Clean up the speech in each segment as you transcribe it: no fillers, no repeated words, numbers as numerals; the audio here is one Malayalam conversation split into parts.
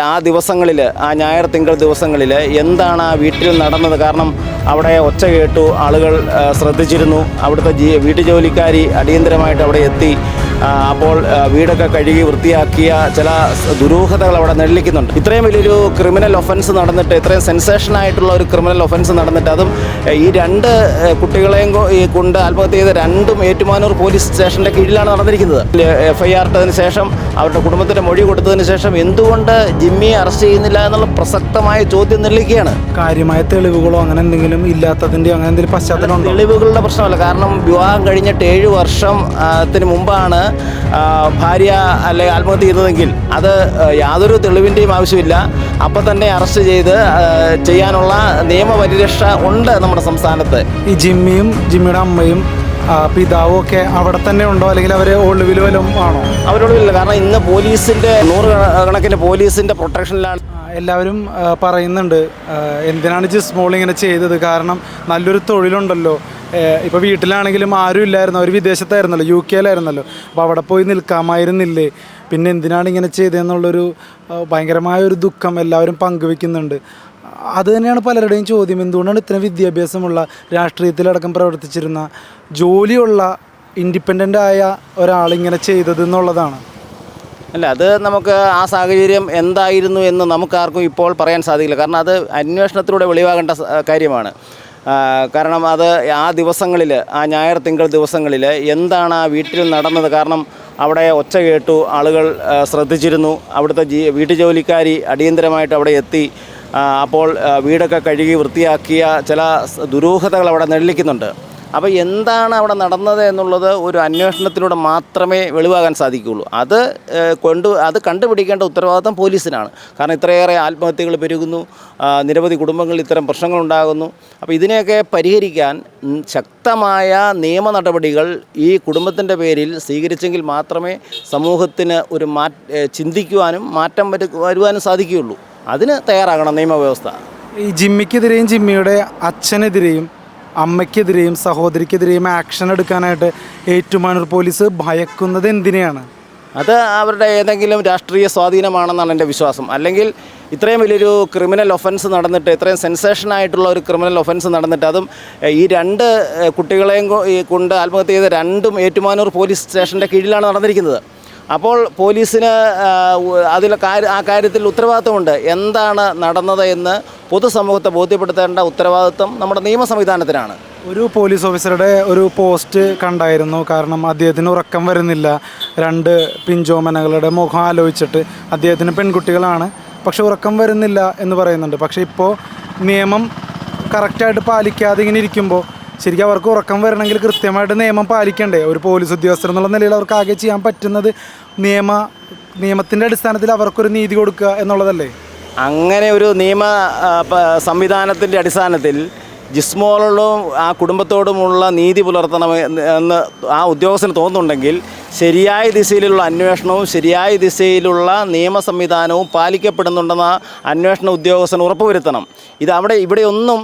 ആ ദിവസങ്ങളിൽ, ആ ഞായർ തിങ്കൾ ദിവസങ്ങളിൽ എന്താണ് ആ വീട്ടിൽ നടന്നത്? കാരണം അവിടെ ഒച്ച കേട്ടു, ആളുകൾ ശ്രദ്ധിച്ചിരുന്നു. അവിടുത്തെ വീട്ടുജോലിക്കാരി അടിയന്തരമായിട്ട് അവിടെ എത്തി. അപ്പോൾ വീടൊക്കെ കഴുകി വൃത്തിയാക്കിയ ചില ദുരൂഹതകൾ അവിടെ നെല്ലിക്കുന്നുണ്ട്. ഇത്രയും വലിയൊരു ക്രിമിനൽ ഒഫൻസ് നടന്നിട്ട്, ഇത്രയും സെൻസേഷനായിട്ടുള്ള ഒരു ക്രിമിനൽ ഒഫൻസ് നടന്നിട്ട്, അതും ഈ രണ്ട് കുട്ടികളെയും കൊണ്ട് ആത്മഹത്യ ചെയ്ത രണ്ടും ഏറ്റുമാനൂർ പോലീസ് സ്റ്റേഷൻ്റെ കീഴിലാണ് നടന്നിരിക്കുന്നത്. FIR ഇട്ടതിന് ശേഷം, അവരുടെ കുടുംബത്തിൻ്റെ മൊഴി കൊടുത്തതിന് ശേഷം എന്തുകൊണ്ട് ജിമ്മിയെ അറസ്റ്റ് ചെയ്യുന്നില്ല എന്നുള്ള പ്രസക്തമായ ചോദ്യം നെല്ലിക്കുകയാണ്. കാര്യമായ തെളിവുകളോ അങ്ങനെ എന്തെങ്കിലും ഇല്ലാത്തതിൻ്റെ അങ്ങനെ എന്തെങ്കിലും പശ്ചാത്തലം? തെളിവുകളുടെ പ്രശ്നമല്ല. കാരണം വിവാഹം കഴിഞ്ഞിട്ട് 7 വർഷത്തിന് മുമ്പാണ് ഭാര്യ അല്ലെങ്കിൽ ആത്മഹത്യ ചെയ്തതെങ്കിൽ അത് യാതൊരു തെളിവിൻ്റെയും ആവശ്യമില്ല. അപ്പം തന്നെ അറസ്റ്റ് ചെയ്ത് ചെയ്യാനുള്ള നിയമപരിരക്ഷ ഉണ്ട് നമ്മുടെ സംസ്ഥാനത്ത്. ഈ ജിമ്മിയുടെ അമ്മയും പിതാവും ഒക്കെ അവിടെ തന്നെ ഉണ്ടോ, അല്ലെങ്കിൽ അവർ ഒളിവിൽ വല്ലതും ആണോ? അവരൊളിവില്ല. കാരണം ഇന്ന് പോലീസിൻ്റെ 100 കണക്കിന് പോലീസിൻ്റെ പ്രൊട്ടക്ഷനിലാണ്. എല്ലാവരും പറയുന്നുണ്ട് എന്തിനാണ് ജിസ്മോൾ ഇങ്ങനെ ചെയ്തത്, കാരണം നല്ലൊരു തൊഴിലുണ്ടല്ലോ. ഇപ്പോൾ വീട്ടിലാണെങ്കിലും ആരും ഇല്ലായിരുന്നു, അവർ വിദേശത്തായിരുന്നല്ലോ, UK അപ്പോൾ അവിടെ പോയി നിൽക്കാമായിരുന്നില്ലേ, പിന്നെ എന്തിനാണ് ഇങ്ങനെ ചെയ്തതെന്നുള്ളൊരു ഭയങ്കരമായൊരു ദുഃഖം എല്ലാവരും പങ്കുവെക്കുന്നുണ്ട്. അത് തന്നെയാണ് പലരുടെയും ചോദ്യം. എന്തുകൊണ്ടാണ് ഇത്രയും വിദ്യാഭ്യാസമുള്ള, രാഷ്ട്രീയത്തിലടക്കം പ്രവർത്തിച്ചിരുന്ന, ജോലിയുള്ള, ഇൻഡിപെൻഡൻ്റ് ആയ ഒരാളിങ്ങനെ ചെയ്തത് എന്നുള്ളതാണ്. അല്ല, അത് നമുക്ക് ആ സാഹചര്യം എന്തായിരുന്നു എന്ന് നമുക്കാർക്കും ഇപ്പോൾ പറയാൻ സാധിക്കില്ല. കാരണം അത് അന്വേഷണത്തിലൂടെ വെളിവാകേണ്ട കാര്യമാണ്. കാരണം അത് ആ ദിവസങ്ങളിൽ, ആ ഞായർ തിങ്കൾ ദിവസങ്ങളിൽ എന്താണ് ആ വീട്ടിൽ നടന്നത്? കാരണം അവിടെ ഒച്ച കേട്ടു, ആളുകൾ ശ്രദ്ധിച്ചിരുന്നു. അവിടുത്തെ വീട്ടുജോലിക്കാരി അടിയന്തരമായിട്ട് അവിടെ എത്തി. അപ്പോൾ വീടൊക്കെ കഴുകി വൃത്തിയാക്കിയ ചില ദുരൂഹതകൾ അവിടെ നെല്ലിക്കുന്നുണ്ട്. അപ്പോൾ എന്താണ് അവിടെ നടന്നത് എന്നുള്ളത് ഒരു അന്വേഷണത്തിലൂടെ മാത്രമേ വെളിവാകാൻ സാധിക്കുകയുള്ളൂ. അത് കണ്ടുപിടിക്കേണ്ട ഉത്തരവാദിത്വം പോലീസിനാണ്. കാരണം ഇത്രയേറെ ആത്മഹത്യകൾ പെരുകുന്നു, നിരവധി കുടുംബങ്ങളിൽ ഇത്തരം പ്രശ്നങ്ങളുണ്ടാകുന്നു. അപ്പോൾ ഇതിനെയൊക്കെ പരിഹരിക്കാൻ ശക്തമായ നിയമ നടപടികൾ ഈ കുടുംബത്തിൻ്റെ പേരിൽ സ്വീകരിച്ചെങ്കിൽ മാത്രമേ സമൂഹത്തിന് ഒരു ചിന്തിക്കുവാനും മാറ്റം വരുവാനും സാധിക്കുകയുള്ളൂ. അതിന് തയ്യാറാകണം നിയമവ്യവസ്ഥ. ഈ ജിമ്മിക്കെതിരെയും ജിമ്മിയുടെ അച്ഛനെതിരെയും അമ്മയ്ക്കെതിരെയും സഹോദരിക്കെതിരെയും ആക്ഷൻ എടുക്കാനായിട്ട് ഏറ്റുമാനൂർ പോലീസ് ഭയക്കുന്നത് എന്തിനെയാണ്? അത് അവരുടെ ഏതെങ്കിലും രാഷ്ട്രീയ സ്വാധീനമാണെന്നാണ് എൻ്റെ വിശ്വാസം. അല്ലെങ്കിൽ ഇത്രയും വലിയൊരു ക്രിമിനൽ ഒഫൻസ് നടന്നിട്ട്, ഇത്രയും സെൻസേഷനായിട്ടുള്ള ഒരു ക്രിമിനൽ ഒഫൻസ് നടന്നിട്ട്, അതും ഈ രണ്ട് കുട്ടികളെയും കൊണ്ട് ആത്മഹത്യ ചെയ്ത രണ്ടും ഏറ്റുമാനൂർ പോലീസ് സ്റ്റേഷൻ്റെ കീഴിലാണ് നടന്നിരിക്കുന്നത്. അപ്പോൾ പോലീസിന് ആ കാര്യത്തിൽ ഉത്തരവാദിത്വമുണ്ട്. എന്താണ് നടന്നത് എന്ന് പൊതുസമൂഹത്തെ ബോധ്യപ്പെടുത്തേണ്ട ഉത്തരവാദിത്വം നമ്മുടെ നിയമ സംവിധാനത്തിനാണ്. ഒരു പോലീസ് ഓഫീസറുടെ ഒരു പോസ്റ്റ് കണ്ടായിരുന്നു. കാരണം അദ്ദേഹത്തിന് ഉറക്കം വരുന്നില്ല, 2 പിഞ്ചോമനകളുടെ മുഖം ആലോചിച്ചിട്ട്. അദ്ദേഹത്തിന് പെൺകുട്ടികളാണ്, പക്ഷെ ഉറക്കം വരുന്നില്ല എന്ന് പറയുന്നുണ്ട്. പക്ഷേ ഇപ്പോൾ നിയമം കറക്റ്റായിട്ട് പാലിക്കാതെ ഇങ്ങനെ ഇരിക്കുമ്പോൾ ശരിക്കും അവർക്ക് ഉറക്കം വരണമെങ്കിൽ കൃത്യമായിട്ട് നിയമം പാലിക്കണ്ടേ? ഒരു പോലീസ് ഉദ്യോഗസ്ഥർ എന്നുള്ള നിലയിൽ അവർക്ക് ആകെ ചെയ്യാൻ പറ്റുന്നത് നിയമത്തിൻ്റെ അടിസ്ഥാനത്തിൽ അവർക്കൊരു നീതി കൊടുക്കുക എന്നുള്ളതല്ലേ? അങ്ങനെ ഒരു നിയമ സംവിധാനത്തിൻ്റെ അടിസ്ഥാനത്തിൽ ജിസ്മോളോടും ആ കുടുംബത്തോടുമുള്ള നീതി പുലർത്തണമെന്ന് ആ ഉദ്യോഗസ്ഥന് തോന്നുന്നുണ്ടെങ്കിൽ ശരിയായ ദിശയിലുള്ള അന്വേഷണവും ശരിയായ ദിശയിലുള്ള നിയമ സംവിധാനവും പാലിക്കപ്പെടുന്നുണ്ടെന്ന് അന്വേഷണ ഉദ്യോഗസ്ഥൻ ഉറപ്പുവരുത്തണം. ഇവിടെയൊന്നും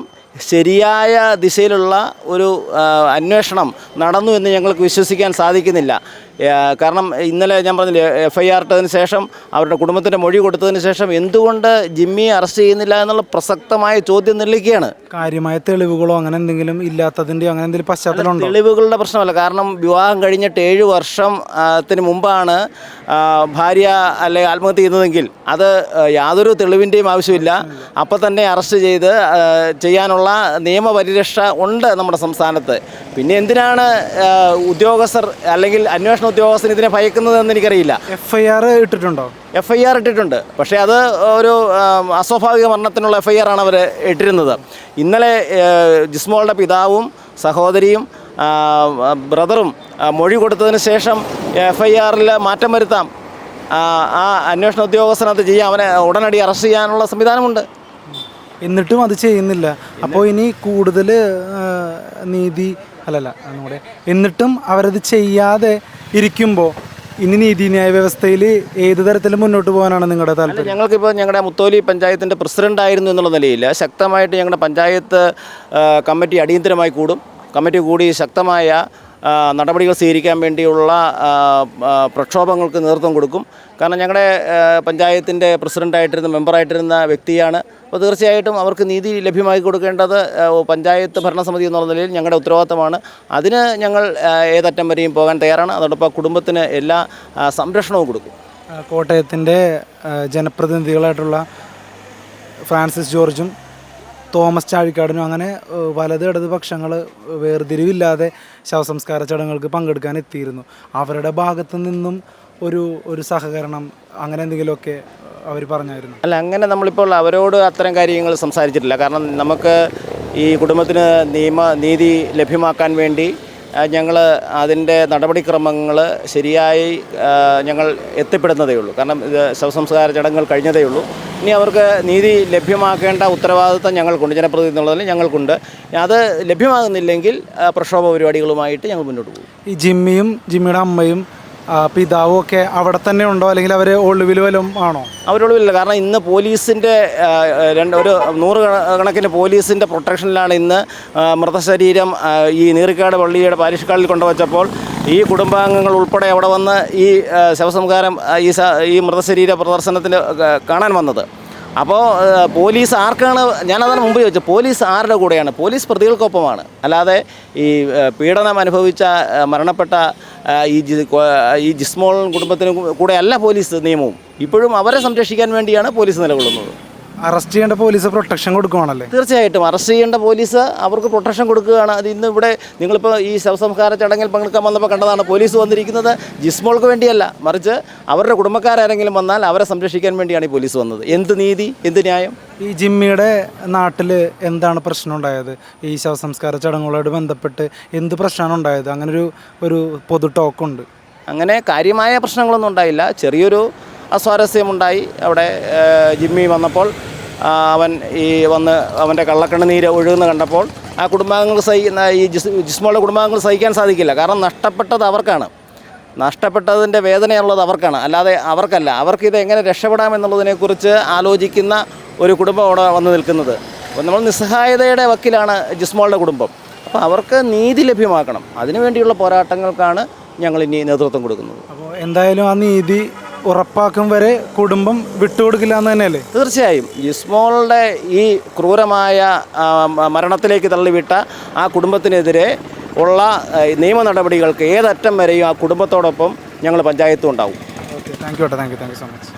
ശരിയായ ദിശയിലുള്ള ഒരു അന്വേഷണം നടന്നു എന്ന് ഞങ്ങൾക്ക് വിശ്വസിക്കാൻ സാധിക്കുന്നില്ല. കാരണം ഇന്നലെ ഞാൻ പറഞ്ഞില്ലേ, FIR ഇട്ടതിന് ശേഷം, അവരുടെ കുടുംബത്തിൻ്റെ മൊഴി കൊടുത്തതിന് ശേഷം എന്തുകൊണ്ട് ജിമ്മിയെ അറസ്റ്റ് ചെയ്യുന്നില്ല എന്നുള്ള പ്രസക്തമായ ചോദ്യം നെല്ലിക്കുകയാണ്. കാര്യമായ തെളിവുകളോ അങ്ങനെ എന്തെങ്കിലും ഇല്ലാത്തതിൻ്റെ അങ്ങനെ എന്തെങ്കിലും പശ്ചാത്തലം? തെളിവുകളുടെ പ്രശ്നമല്ല. കാരണം വിവാഹം കഴിഞ്ഞിട്ട് 7 വർഷത്തിന് മുമ്പാണ് ഭാര്യ അല്ലെങ്കിൽ ആത്മഹത്യ ചെയ്തതെങ്കിൽ അത് യാതൊരു തെളിവിൻ്റെയും ആവശ്യമില്ല. അപ്പം തന്നെ അറസ്റ്റ് ചെയ്ത് ചെയ്യാനുള്ള നിയമപരിരക്ഷ ഉണ്ട് നമ്മുടെ സംസ്ഥാനത്ത്. പിന്നെ എന്തിനാണ് ഉദ്യോഗസ്ഥർ അല്ലെങ്കിൽ അന്വേഷണ ഉദ്യോഗസ്ഥൻ ഇതിനെ ഭയക്കുന്നതെന്ന് എനിക്കറിയില്ല. FIR ഇട്ടിട്ടുണ്ടോ? FIR ഇട്ടിട്ടുണ്ട്. പക്ഷേ അത് ഒരു അസ്വാഭാവിക മരണത്തിനുള്ള FIR ആണ് അവർ ഇട്ടിരുന്നത്. ഇന്നലെ ജിസ്മോളുടെ പിതാവും സഹോദരിയും ബ്രദറും മൊഴി കൊടുത്തതിന് ശേഷം FIRൽ മാറ്റം വരുത്താം. ആ അന്വേഷണ ഉദ്യോഗസ്ഥനത് ചെയ്യാം. അവനെ ഉടനടി അറസ്റ്റ് ചെയ്യാനുള്ള സംവിധാനമുണ്ട്. എന്നിട്ടും അത് ചെയ്യുന്നില്ല. അപ്പോൾ ഇനി കൂടുതൽ എന്നിട്ടും അവരത് ചെയ്യാതെ ഇരിക്കുമ്പോൾ ഇനി നീതിന്യായ വ്യവസ്ഥയിൽ ഏത് തരത്തിൽ മുന്നോട്ട് പോകാനാണ് നിങ്ങളുടെ താല്പര്യം? ഞങ്ങൾക്കിപ്പോൾ ഞങ്ങളുടെ മുത്തോലി പഞ്ചായത്തിൻ്റെ പ്രസിഡൻ്റായിരുന്നു എന്നുള്ള നിലയിൽ ശക്തമായിട്ട് ഞങ്ങളുടെ പഞ്ചായത്ത് കമ്മിറ്റി അടിയന്തരമായി കൂടും. കമ്മിറ്റി കൂടി ശക്തമായ നടപടികൾ സ്വീകരിക്കാൻ വേണ്ടിയുള്ള പ്രക്ഷോഭങ്ങൾക്ക് നേതൃത്വം കൊടുക്കും. കാരണം ഞങ്ങളുടെ പഞ്ചായത്തിൻ്റെ പ്രസിഡൻ്റായിട്ടിരുന്ന മെമ്പറായിട്ടിരുന്ന വ്യക്തിയാണ്. അപ്പോൾ തീർച്ചയായിട്ടും അവർക്ക് നീതി ലഭ്യമാക്കി കൊടുക്കേണ്ടത് പഞ്ചായത്ത് ഭരണസമിതി എന്നുള്ള നിലയിൽ ഞങ്ങളുടെ ഉത്തരവാദിത്തമാണ്. അതിന് ഞങ്ങൾ ഏതറ്റം വരെയും പോകാൻ തയ്യാറാണ്. അതോടൊപ്പം കുടുംബത്തിന് എല്ലാ സംരക്ഷണവും കൊടുക്കും. കോട്ടയത്തിൻ്റെ ജനപ്രതിനിധികളായിട്ടുള്ള ഫ്രാൻസിസ് ജോർജും തോമസ് ചാഴിക്കാടനും അങ്ങനെ വലത് ഇടത് പക്ഷങ്ങൾ വേർതിരിവില്ലാതെ ശവസംസ്കാര ചടങ്ങുകൾക്ക് പങ്കെടുക്കാൻ എത്തിയിരുന്നു. അവരുടെ ഭാഗത്തു നിന്നും ഒരു സഹകരണം അങ്ങനെ എന്തെങ്കിലുമൊക്കെ അവർ പറഞ്ഞായിരുന്നു? അല്ല, അങ്ങനെ നമ്മളിപ്പോൾ അവരോട് അത്തരം കാര്യങ്ങൾ സംസാരിച്ചിട്ടില്ല. കാരണം നമുക്ക് ഈ കുടുംബത്തിന് നീതി ലഭ്യമാക്കാൻ വേണ്ടി ഞങ്ങൾ അതിൻ്റെ നടപടിക്രമങ്ങൾ ശരിയായി ഞങ്ങൾ എത്തിപ്പെടുന്നതേ ഉള്ളൂ. കാരണം ഇത് ശവസംസ്കാര ചടങ്ങുകൾ കഴിഞ്ഞതേ ഉള്ളൂ. ഇനി അവർക്ക് നീതി ലഭ്യമാക്കേണ്ട ഉത്തരവാദിത്തം ഞങ്ങൾക്കുണ്ട്, ജനപ്രതിനിധി എന്നുള്ളതിൽ ഞങ്ങൾക്കുണ്ട്. അത് ലഭ്യമാകുന്നില്ലെങ്കിൽ പ്രക്ഷോഭ പരിപാടികളുമായിട്ട് ഞങ്ങൾ മുന്നോട്ട് പോകും. ഈ ജിമ്മിയുടെ അമ്മയും പിതാവും ഒക്കെ അവിടെ തന്നെ ഉണ്ടോ, അല്ലെങ്കിൽ അവർ ഒളിവിൽ വല്ലതും ആണോ? അവരൊളിവില്ല. കാരണം ഇന്ന് പോലീസിൻ്റെ ഒരു 100 കണക്കിന് പോലീസിൻ്റെ പ്രൊട്ടക്ഷനിലാണ് ഇന്ന് മൃതശരീരം ഈ നീറിക്കാട് പള്ളിയുടെ പാരിഷ്കാളിൽ കൊണ്ടുവച്ചപ്പോൾ ഈ കുടുംബാംഗങ്ങൾ ഉൾപ്പെടെ അവിടെ വന്ന് ഈ ശവസംസ്കാരം ഈ മൃതശരീര പ്രദർശനത്തിന് കാണാൻ വന്നത്. അപ്പോൾ പോലീസ് ആർക്കാണ്, ഞാനതിന് മുമ്പ് ചോദിച്ചത്, പോലീസ് ആരുടെ കൂടെയാണ്? പോലീസ് പ്രതികൾക്കൊപ്പമാണ്. അല്ലാതെ ഈ പീഡനം അനുഭവിച്ച മരണപ്പെട്ട ഈ ജിസ്മോൾ കുടുംബത്തിന് കൂടെ അല്ല പോലീസ് നിയമവും. ഇപ്പോഴും അവരെ സംരക്ഷിക്കാൻ വേണ്ടിയാണ് പോലീസ് നിലകൊള്ളുന്നത്. അറസ്റ്റ് ചെയ്യേണ്ട പോലീസ് പ്രൊട്ടക്ഷൻ കൊടുക്കുകയാണല്ലേ? തീർച്ചയായിട്ടും അറസ്റ്റ് ചെയ്യേണ്ട പോലീസ് അവർക്ക് പ്രൊട്ടക്ഷൻ കൊടുക്കുകയാണ്. അത് ഇന്ന് ഇവിടെ നിങ്ങളിപ്പോൾ ഈ ശവസംസ്കാര ചടങ്ങിൽ പങ്കെടുക്കാൻ വന്നപ്പോൾ കണ്ടതാണ്. പോലീസ് വന്നിരിക്കുന്നത് ജിസ്മോൾക്ക് വേണ്ടിയല്ല, മറിച്ച് അവരുടെ കുടുംബക്കാരെങ്കിലും വന്നാൽ അവരെ സംരക്ഷിക്കാൻ വേണ്ടിയാണ് ഈ പോലീസ് വന്നത്. എന്ത് നീതി, എന്ത് ന്യായം? ഈ ജിമ്മിയുടെ നാട്ടിൽ എന്താണ് പ്രശ്നം ഉണ്ടായത്? ഈ ശവസംസ്കാര ചടങ്ങുകളോട് ബന്ധപ്പെട്ട് എന്ത് പ്രശ്നമാണ് ഉണ്ടായത്? അങ്ങനെ ഒരു പൊതു ടോക്കുണ്ട്. അങ്ങനെ കാര്യമായ പ്രശ്നങ്ങളൊന്നും ഉണ്ടായില്ല. ചെറിയൊരു അസ്വാരസ്യമുണ്ടായി. അവിടെ ജിമ്മി വന്നപ്പോൾ അവൻ അവൻ്റെ കള്ളക്കണ്ണുനീര് ഒഴുകുന്ന കണ്ടപ്പോൾ ആ കുടുംബാംഗങ്ങൾ ഈ ജിസ്മോളുടെ കുടുംബാംഗങ്ങൾ സഹിക്കാൻ സാധിക്കില്ല. കാരണം നഷ്ടപ്പെട്ടത് അവർക്കാണ്. നഷ്ടപ്പെട്ടതിൻ്റെ വേദനയുള്ളത് അവർക്കാണ്, അല്ലാതെ അവർക്കല്ല. അവർക്കിത് എങ്ങനെ രക്ഷപ്പെടാമെന്നുള്ളതിനെക്കുറിച്ച് ആലോചിക്കുന്ന ഒരു കുടുംബം അവിടെ വന്ന് നിൽക്കുന്നത്. അപ്പോൾ നമ്മൾ നിസ്സഹായതയുടെ വക്കിലാണ് ജിസ്മോളുടെ കുടുംബം. അപ്പോൾ അവർക്ക് നീതി ലഭ്യമാക്കണം. അതിനുവേണ്ടിയുള്ള പോരാട്ടങ്ങൾക്കാണ് ഞങ്ങൾ ഇനി നേതൃത്വം കൊടുക്കുന്നത്. അപ്പോൾ എന്തായാലും ആ നീതി ഉറപ്പാക്കും വരെ കുടുംബം വിട്ടുകൊടുക്കില്ല എന്ന് തന്നെയല്ലേ? തീർച്ചയായും. ജിസ്മോളുടെ ഈ ക്രൂരമായ മരണത്തിലേക്ക് തള്ളിവിട്ട ആ കുടുംബത്തിനെതിരെ ഉള്ള നിയമ നടപടികൾക്ക് ഏതറ്റം വരെയും ആ കുടുംബത്തോടൊപ്പം ഞങ്ങൾ പഞ്ചായത്തും ഉണ്ടാവും. Okay, thank you so much.